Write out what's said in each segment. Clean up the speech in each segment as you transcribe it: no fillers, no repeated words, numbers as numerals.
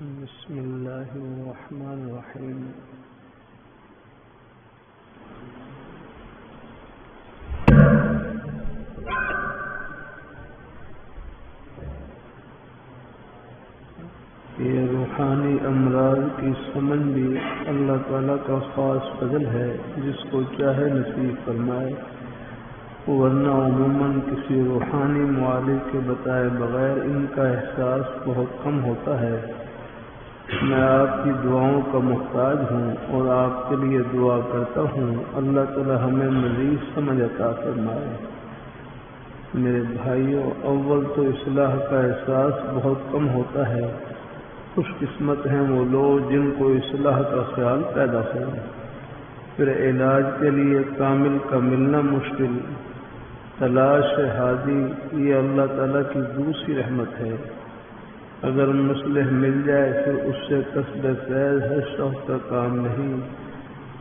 بسم اللہ الرحمن الرحیم۔ یہ روحانی امراض کی سمجھ بھی اللہ تعالیٰ کا خاص فضل ہے، جس کو چاہے نصیب فرمائے، ورنہ عموماً کسی روحانی معالج کے بتائے بغیر ان کا احساس بہت کم ہوتا ہے۔ میں آپ کی دعاؤں کا محتاج ہوں اور آپ کے لیے دعا کرتا ہوں، اللہ تعالی ہمیں مزید سمجھ عطا فرمائے۔ میرے بھائیوں، اول تو اصلاح کا احساس بہت کم ہوتا ہے۔ خوش قسمت ہیں وہ لوگ جن کو اصلاح کا خیال پیدا ہو۔ پھر علاج کے لیے کامل کا ملنا مشکل۔ تلاش ہادی یہ اللہ تعالیٰ کی دوسری رحمت ہے۔ اگر مصلح مل جائے پھر اس سے کسب فیض ہے، شوق کا کام نہیں۔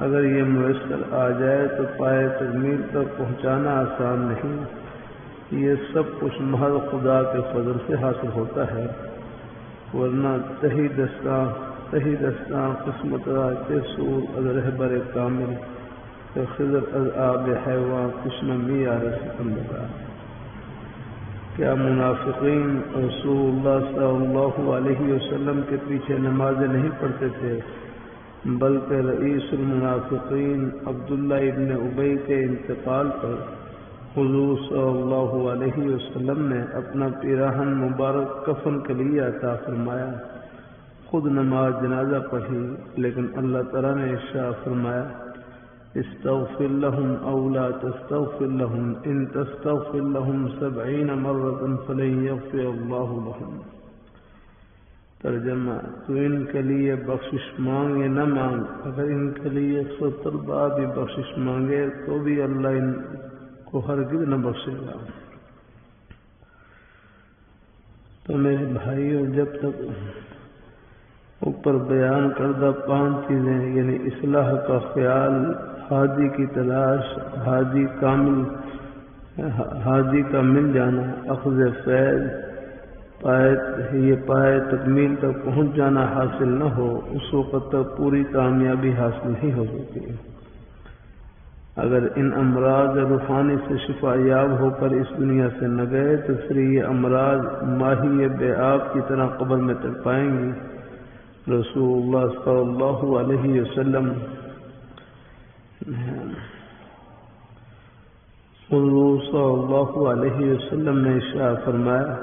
اگر یہ میسر آ جائے تو پائے تکمیل تک پہنچانا آسان نہیں۔ یہ سب کچھ محض خدا کے فضل سے حاصل ہوتا ہے، ورنہ تہی دستاں قسمت راتے سور از رہبر کامل خضر از آب حیوان کشنمی سکن لگا۔ کیا منافقین رسول اللہ صلی اللہ علیہ وسلم کے پیچھے نمازیں نہیں پڑھتے تھے؟ بلکہ رئیس المنافقین عبداللہ ابن ابی کے انتقال پر حضور صلی اللہ علیہ وسلم نے اپنا پیراہن مبارک کفن کے لیے عطا فرمایا، خود نماز جنازہ پڑھی، لیکن اللہ تعالیٰ نے ارشاد فرمایا استغفر لهم او لا تستغفر لهم ان تستغفر لهم 70 مرة فلن يغفر الله لهم۔ ترجمہ: تو ان کے لیے بخشش مانگ یا نہ مانگ، اگر ان کے لیے 70 بار بھی بخشش مانگے تو بھی اللہ ان کو ہرگز نہ بخشے گا۔ تو میرے بھائیوں، جب تک اوپر بیان کردہ 5 چیزیں یعنی اصلاح کا خیال، ہادی کی تلاش، ہادی کا مل جانا، اخذ فیض، پائے تکمیل تک پہنچ جانا حاصل نہ ہو، اس وقت تک پوری کامیابی حاصل نہیں ہو سکتی۔ اگر ان امراض روحانی سے شفا یاب ہو کر اس دنیا سے نہ گئے تو پھر یہ امراض ماہی بے آب کی طرح قبر میں تڑپائیں گی۔ رسول اللہ صلی اللہ علیہ وسلم حضور صلی اللہ علیہ وسلم نے ارشاد فرمایا،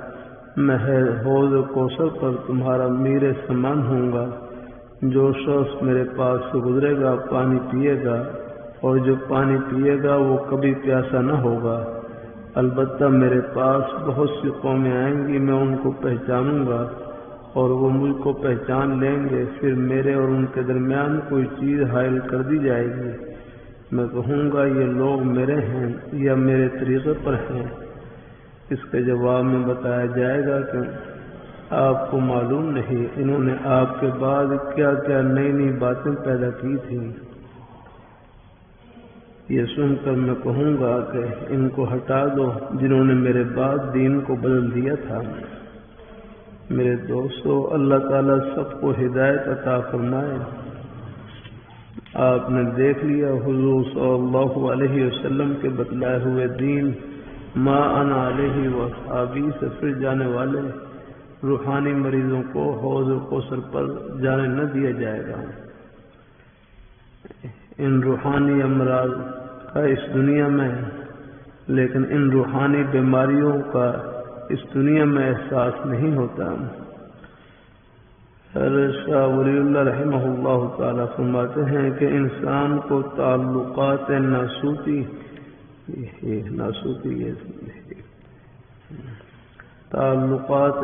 میں حوض کوثر پر تمہارا میر سمان ہوں گا۔ جو شخص میرے پاس سے گزرے گا پانی پیے گا، اور جو پانی پیے گا وہ کبھی پیاسا نہ ہوگا۔ البتہ میرے پاس بہت سی قومیں آئیں گی، میں ان کو پہچانوں گا اور وہ مجھ کو پہچان لیں گے، پھر میرے اور ان کے درمیان کوئی چیز حائل کر دی جائے گی۔ میں کہوں گا یہ لوگ میرے ہیں یا میرے طریقے پر ہیں؟ اس کے جواب میں بتایا جائے گا کہ آپ کو معلوم نہیں انہوں نے آپ کے بعد کیا کیا نئی نئی باتیں پیدا کی تھیں۔ یہ سن کر میں کہوں گا کہ ان کو ہٹا دو جنہوں نے میرے بعد دین کو بدل دیا تھا۔ میرے دوستو، اللہ تعالیٰ سب کو ہدایت عطا فرمائے۔ آپ نے دیکھ لیا حضور صلی اللہ علیہ وسلم کے بتلائے ہوئے دین ما انا علیہ واصحابی سے پھر جانے والے روحانی مریضوں کو حوض کوثر پر جانے نہ دیا جائے گا۔ ان روحانی امراض کا اس دنیا میں، لیکن ان روحانی بیماریوں کا اس دنیا میں احساس نہیں ہوتا۔ شاہ ولی اللہ رحمہ اللہ تعالیٰ فرماتے ہیں کہ انسان کو تعلقات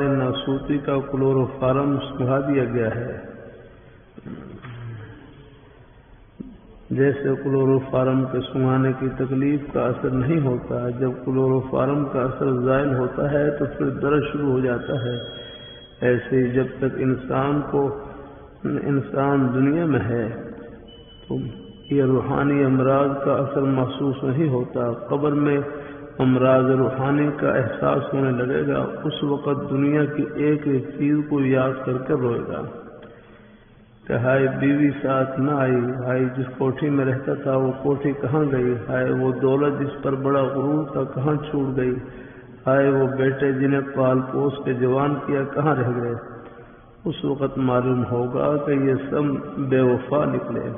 ناسوتی کا کلوروفارم سکھا دیا گیا ہے۔ جیسے کلوروفارم کے سنگھانے کی تکلیف کا اثر نہیں ہوتا، جب کلوروفارم کا اثر زائل ہوتا ہے تو پھر درد شروع ہو جاتا ہے، ایسے ہی جب تک انسان دنیا میں ہے تو یہ روحانی امراض کا اثر محسوس نہیں ہوتا۔ قبر میں امراض روحانی کا احساس ہونے لگے گا، اس وقت دنیا کی ایک ایک چیز کو یاد کر کے روئے گا کہ ہائے بیوی ساتھ نہ آئی، ہائے جس کوٹھی میں رہتا تھا وہ کوٹھی کہاں گئی، ہائے وہ دولت جس پر بڑا غرور تھا کہاں چھوٹ گئی، ہائے وہ بیٹے جنہیں پال پوس کے جوان کیا کہاں رہ گئے۔ اس وقت معلوم ہوگا کہ یہ سب بے وفا نکلے،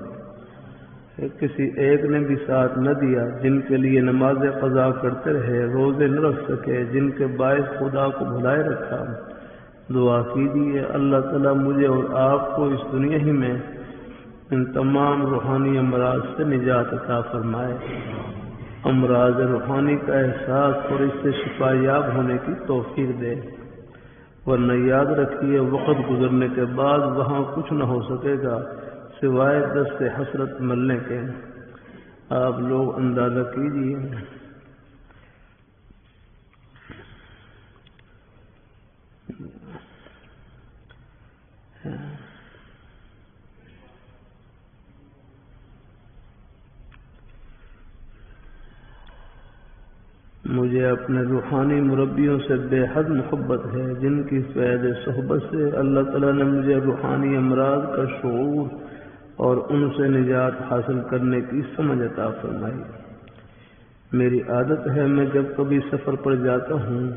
کسی ایک نے بھی ساتھ نہ دیا، جن کے لیے نماز قضا کرتے رہے، روزے نہ رکھ سکے، جن کے باعث خدا کو بھلائے رکھا۔ دعا کیجیے اللہ تعالیٰ مجھے اور آپ کو اس دنیا ہی میں ان تمام روحانی امراض سے نجات عطا فرمائے، امراض روحانی کا احساس اور اس سے شفا یاب ہونے کی توفیق دے، ورنہ یاد رکھیے وقت گزرنے کے بعد وہاں کچھ نہ ہو سکے گا سوائے دست حسرت ملنے کے۔ آپ لوگ اندازہ کیجیے مجھے اپنے روحانی مربیوں سے بے حد محبت ہے، جن کی فیض صحبت سے اللہ تعالیٰ نے مجھے روحانی امراض کا شعور اور ان سے نجات حاصل کرنے کی سمجھ عطا فرمائی۔ میری عادت ہے میں جب کبھی سفر پر جاتا ہوں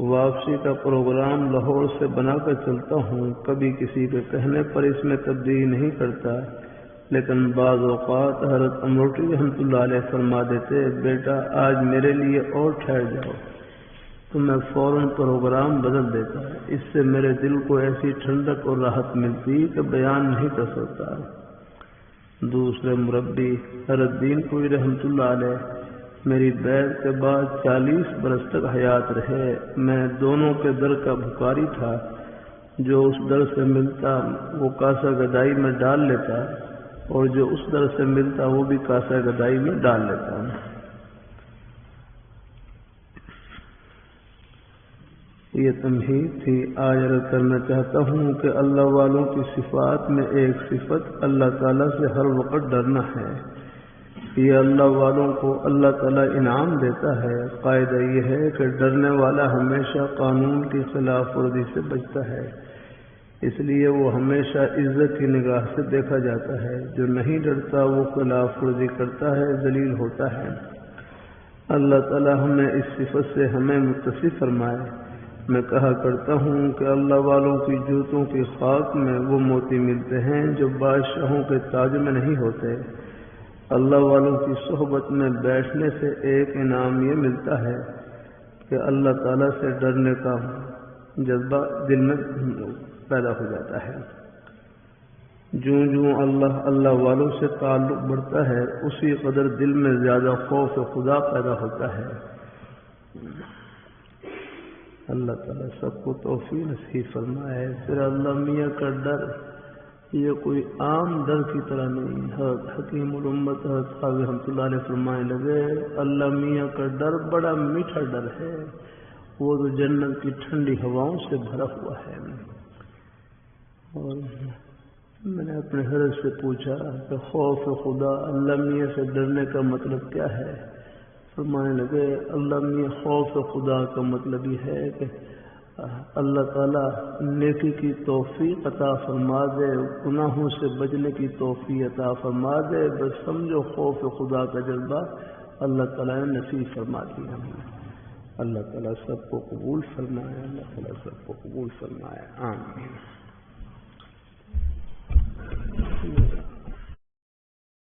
واپسی کا پروگرام لاہور سے بنا کر چلتا ہوں، کبھی کسی کے کہنے پر اس میں تبدیلی نہیں کرتا، لیکن بعض اوقات حضرت امروٹی رحمۃ اللہ علیہ فرما دیتے بیٹا آج میرے لیے اور ٹھہر جاؤ، تو میں فوراً پروگرام بدل دیتا۔ اس سے میرے دل کو ایسی ٹھنڈک اور راحت ملتی کہ بیان نہیں کر سکتا۔ دوسرے مربی حضرت دین پوری رحمۃ اللہ علیہ میری بیعت کے بعد 40 برس تک حیات رہے۔ میں دونوں کے در کا بھکاری تھا، جو اس در سے ملتا وہ کاسہ گدائی میں ڈال لیتا، اور جو اس در سے ملتا وہ بھی کاسہ گدائی میں ڈال لیتا۔ یہ تمہید تھی۔ آج عرض کرنا چاہتا ہوں کہ اللہ والوں کی صفات میں ایک صفت اللہ تعالیٰ سے ہر وقت ڈرنا ہے۔ یہ اللہ والوں کو اللہ تعالیٰ انعام دیتا ہے۔ قاعدہ یہ ہے کہ ڈرنے والا ہمیشہ قانون کی خلاف ورزی سے بچتا ہے، اس لیے وہ ہمیشہ عزت کی نگاہ سے دیکھا جاتا ہے۔ جو نہیں ڈرتا وہ خلاف ورزی کرتا ہے، ذلیل ہوتا ہے۔ اللہ تعالیٰ ہمیں اس صفت سے ہمیں متصف فرمائے۔ میں کہا کرتا ہوں کہ اللہ والوں کی جوتوں کی خاک میں وہ موتی ملتے ہیں جو بادشاہوں کے تاج میں نہیں ہوتے۔ اللہ والوں کی صحبت میں بیٹھنے سے ایک انعام یہ ملتا ہے کہ اللہ تعالیٰ سے ڈرنے کا جذبہ دل میں پیدا ہو جاتا ہے۔ جوں جوں اللہ والوں سے تعلق بڑھتا ہے اسی قدر دل میں زیادہ خوف خدا پیدا ہوتا ہے۔ اللہ تعالیٰ سب کو توفیق نصیب فرمائے۔ پھر اللہ میاں کا ڈر یہ کوئی عام ڈر کی طرح نہیں۔ حضرت حکیم الامت حضرت خواجہ رحمۃ اللہ علیہ فرمانے لگے اللہ میاں کا ڈر بڑا میٹھا ڈر ہے، وہ تو جنت کی ٹھنڈی ہواؤں سے بھرا ہوا ہے۔ اور میں نے اپنے حضرت سے پوچھا کہ خوف خدا اللہ میاں سے ڈرنے کا مطلب کیا ہے؟ فرمانے لگے اللہ میاں خوف خدا کا مطلب یہ ہے کہ اللہ تعالیٰ نیکی کی توفیق عطا فرما دے، گناہوں سے بچنے کی توفیق عطا فرما دے، بس سمجھو خوف خدا کا جذبہ اللہ تعالیٰ نے نصیب فرما دیا۔ اللہ تعالیٰ سب کو قبول فرمائے، اللہ تعالیٰ سب کو قبول فرمائے، آمین۔